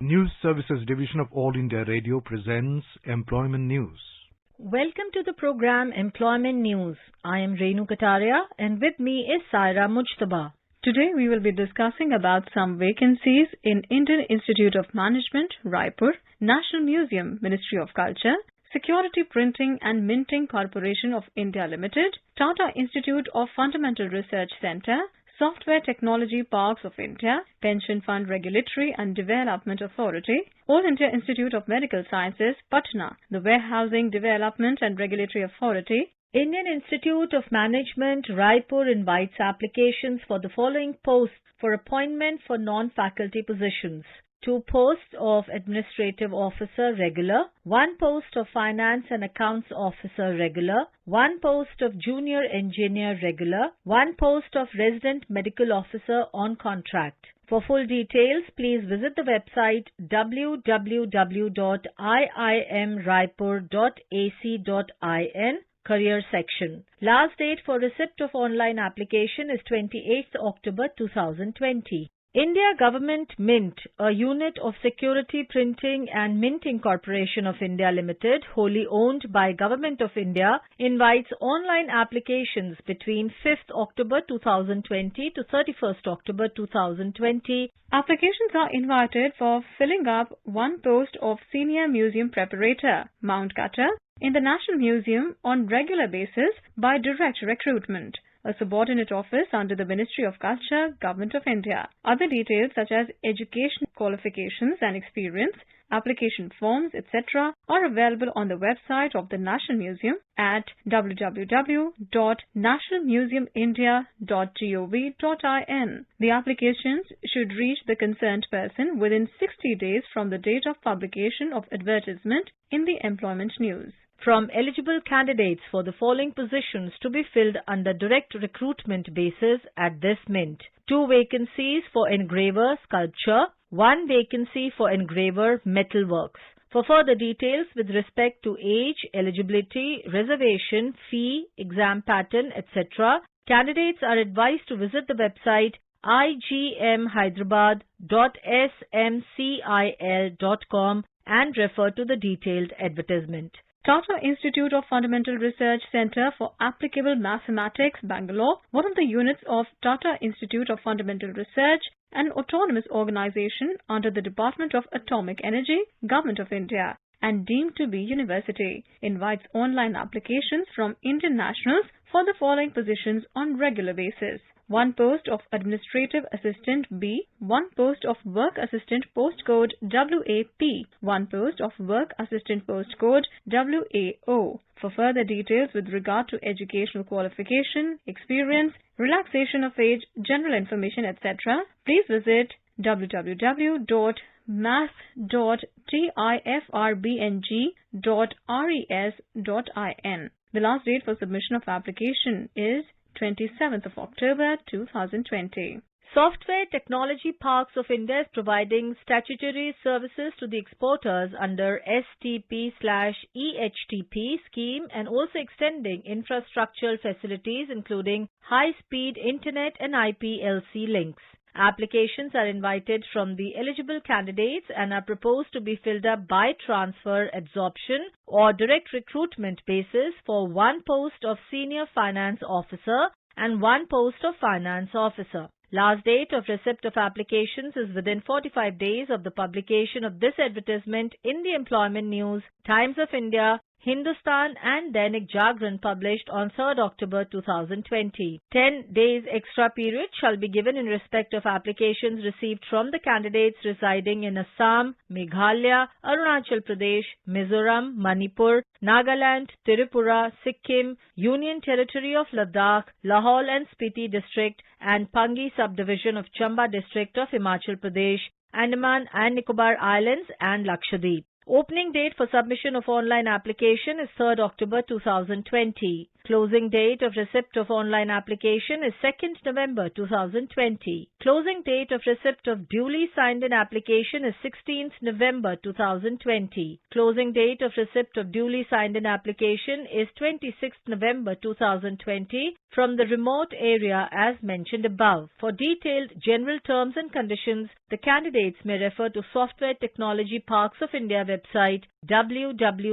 News Services Division of All India Radio presents Employment News. Welcome to the program Employment News. I am Renu Kataria and with me is Saira Mujtaba. Today we will be discussing about some vacancies in Indian Institute of Management, Raipur, National Museum, Ministry of Culture, Security Printing and Minting Corporation of India Limited, Tata Institute of Fundamental Research Centre, Software Technology Parks of India, Pension Fund Regulatory and Development Authority, All India Institute of Medical Sciences, Patna, the Warehousing Development and Regulatory Authority. Indian Institute of Management, Raipur invites applications for the following posts for appointment for non-faculty positions. 2 posts of Administrative Officer Regular, 1 post of Finance and Accounts Officer Regular, 1 post of Junior Engineer Regular, 1 post of Resident Medical Officer on contract. For full details, please visit the website www.iimraipur.ac.in, Career section. Last date for receipt of online application is 28th October 2020. India Government Mint, a unit of Security Printing and Minting Corporation of India Limited, wholly owned by Government of India, invites online applications between 5th October 2020 to 31st October 2020. Applications are invited for filling up 1 post of Senior Museum Preparator, Mount Cutter, in the National Museum on regular basis by direct recruitment, a subordinate office under the Ministry of Culture, Government of India. Other details such as education qualifications and experience, application forms, etc. are available on the website of the National Museum at www.nationalmuseumindia.gov.in. The applications should reach the concerned person within 60 days from the date of publication of advertisement in the Employment News. From eligible candidates for the following positions to be filled under direct recruitment basis at this mint. 2 vacancies for engraver sculpture, 1 vacancy for engraver metalworks. For further details with respect to age, eligibility, reservation, fee, exam pattern, etc., candidates are advised to visit the website igmhyderabad.smcil.com and refer to the detailed advertisement. Tata Institute of Fundamental Research Centre for Applicable Mathematics, Bangalore, one of the units of Tata Institute of Fundamental Research, an autonomous organization under the Department of Atomic Energy, Government of India, and deemed to be university, invites online applications from Indian nationals for the following positions on regular basis. 1 post of Administrative Assistant B, 1 post of Work Assistant Postcode WAP, 1 post of Work Assistant Postcode WAO. For further details with regard to educational qualification, experience, relaxation of age, general information, etc., please visit www.math.tifrbng.res.in. The last date for submission of application is 27th of October 2020. Software Technology Parks of India is providing statutory services to the exporters under STP/EHTP scheme and also extending infrastructural facilities including high-speed internet and IPLC links. Applications are invited from the eligible candidates and are proposed to be filled up by transfer, absorption or direct recruitment basis for 1 post of Senior Finance Officer and 1 post of Finance Officer. Last date of receipt of applications is within 45 days of the publication of this advertisement in the Employment News, Times of India, Hindustan and Dainik Jagran published on 3rd October 2020. 10 days extra period shall be given in respect of applications received from the candidates residing in Assam, Meghalaya, Arunachal Pradesh, Mizoram, Manipur, Nagaland, Tripura, Sikkim, Union Territory of Ladakh, Lahaul and Spiti District and Pangi Subdivision of Chamba District of Himachal Pradesh, Andaman and Nicobar Islands and Lakshadweep. Opening date for submission of online application is 3rd October 2020. Closing date of receipt of online application is 2nd November 2020. Closing date of receipt of duly signed in application is 16th November 2020. Closing date of receipt of duly signed in application is 26th November 2020 from the remote area as mentioned above. For detailed general terms and conditions, the candidates may refer to Software Technology Parks of India website www.stpi.in.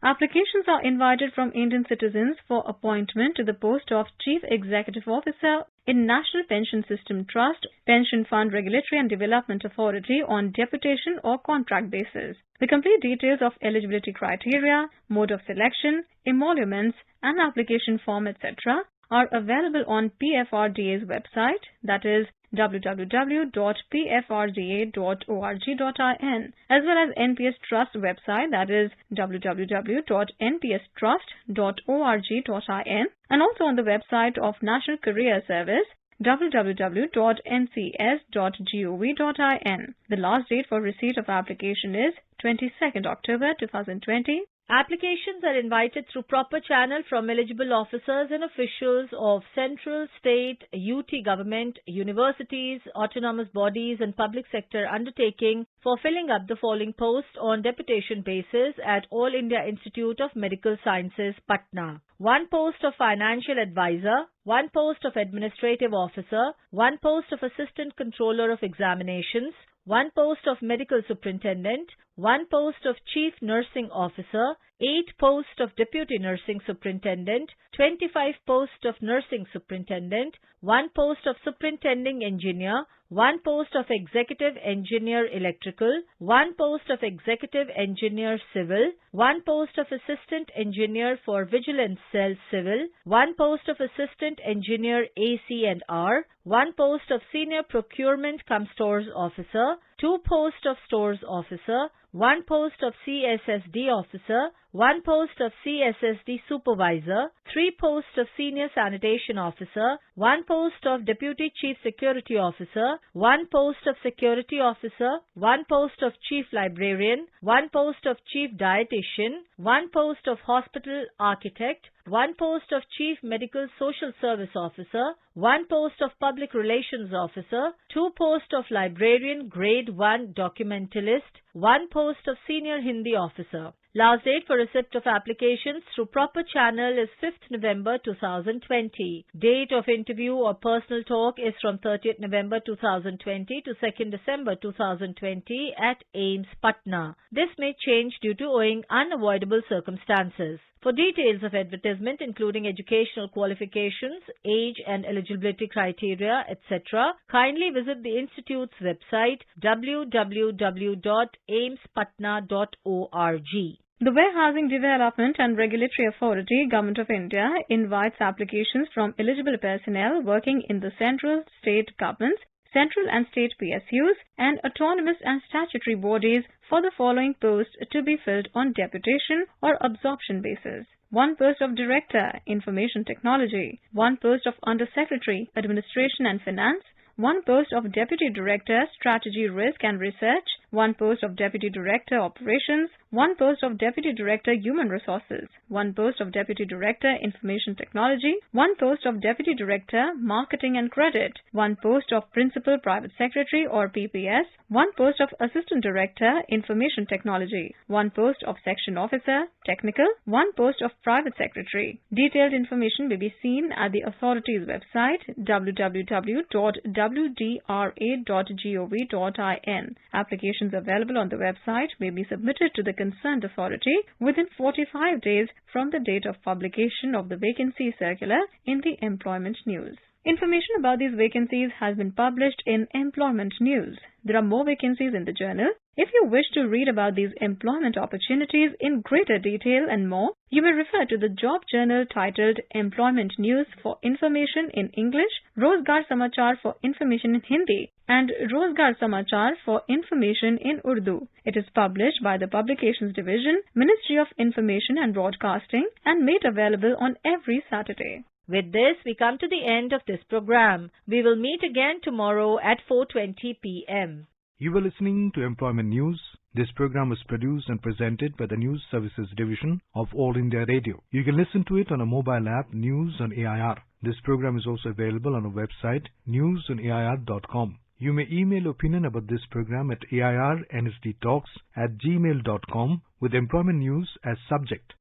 Applications are invited from Indian citizens for appointment to the post of Chief Executive Officer in National Pension System Trust, Pension Fund Regulatory and Development Authority on deputation or contract basis. The complete details of eligibility criteria, mode of selection, emoluments and application form etc. are available on PFRDA's website, that is www.pfrda.org.in, as well as NPS Trust website, that is www.npstrust.org.in, and also on the website of National Career Service, www.ncs.gov.in. The last date for receipt of application is 22nd October 2020. Applications are invited through proper channel from eligible officers and officials of central, state, UT government, universities, autonomous bodies and public sector undertaking for filling up the following posts on deputation basis at All India Institute of Medical Sciences, Patna. 1 post of Financial Advisor, 1 post of Administrative Officer, 1 post of Assistant Controller of Examinations, 1 post of Medical Superintendent, 1 post of Chief Nursing Officer, 8 posts of Deputy Nursing Superintendent, 25 posts of Nursing Superintendent, 1 post of Superintending Engineer, 1 post of Executive Engineer Electrical, 1 post of Executive Engineer Civil, 1 post of Assistant Engineer for Vigilance Cell Civil, 1 post of Assistant Engineer AC&R, 1 post of Senior Procurement cum Stores Officer, 2 posts of Stores Officer, 1 post of CSSD Officer, 1 post of CSSD Supervisor, 3 posts of Senior Sanitation Officer, 1 post of Deputy Chief Security Officer, 1 post of Security Officer, 1 post of Chief Librarian, 1 post of Chief Dietitian, 1 post of Hospital Architect, 1 post of Chief Medical Social Service Officer, 1 post of Public Relations Officer, 2 posts of Librarian Grade 1 Documentalist, 1 post of Senior Hindi Officer. Last date for receipt of applications through proper channel is 5th November 2020. Date of interview or personal talk is from 30th November 2020 to 2nd December 2020 at AIIMS, Patna. This may change due to owing unavoidable circumstances. For details of advertisement including educational qualifications, age and eligibility criteria, etc., kindly visit the Institute's website www.aimspatna.org. The Warehousing Development and Regulatory Authority, Government of India, invites applications from eligible personnel working in the central, state governments, central and state PSUs, and autonomous and statutory bodies for the following posts to be filled on deputation or absorption basis. 1 post of Director, Information Technology, 1 post of Under Secretary, Administration and Finance, 1 post of Deputy Director, Strategy, Risk and Research, 1 post of Deputy Director, Operations, 1 post of Deputy Director, Human Resources, 1 post of Deputy Director, Information Technology, 1 post of Deputy Director, Marketing and Credit, 1 post of Principal Private Secretary or PPS, 1 post of Assistant Director, Information Technology, 1 post of Section Officer, Technical, 1 post of Private Secretary. Detailed information may be seen at the authority's website www.wdra.gov.in. Applications available on the website may be submitted to the concerned authority within 45 days from the date of publication of the vacancy circular in the Employment News. Information about these vacancies has been published in Employment News. There are more vacancies in the journal. If you wish to read about these employment opportunities in greater detail and more, you may refer to the job journal titled Employment News for information in English, Rozgar Samachar for information in Hindi, and Rozgar Samachar for information in Urdu. It is published by the Publications Division, Ministry of Information and Broadcasting, and made available on every Saturday. With this, we come to the end of this program. We will meet again tomorrow at 4:20 p.m. You were listening to Employment News, This program was produced and presented by the News Services Division of All India Radio. You can listen to it on a mobile app, News on AIR. This program is also available on our website, newsonair.com. You may email opinion about this program at airnsdtalks@gmail.com with employment news as subject.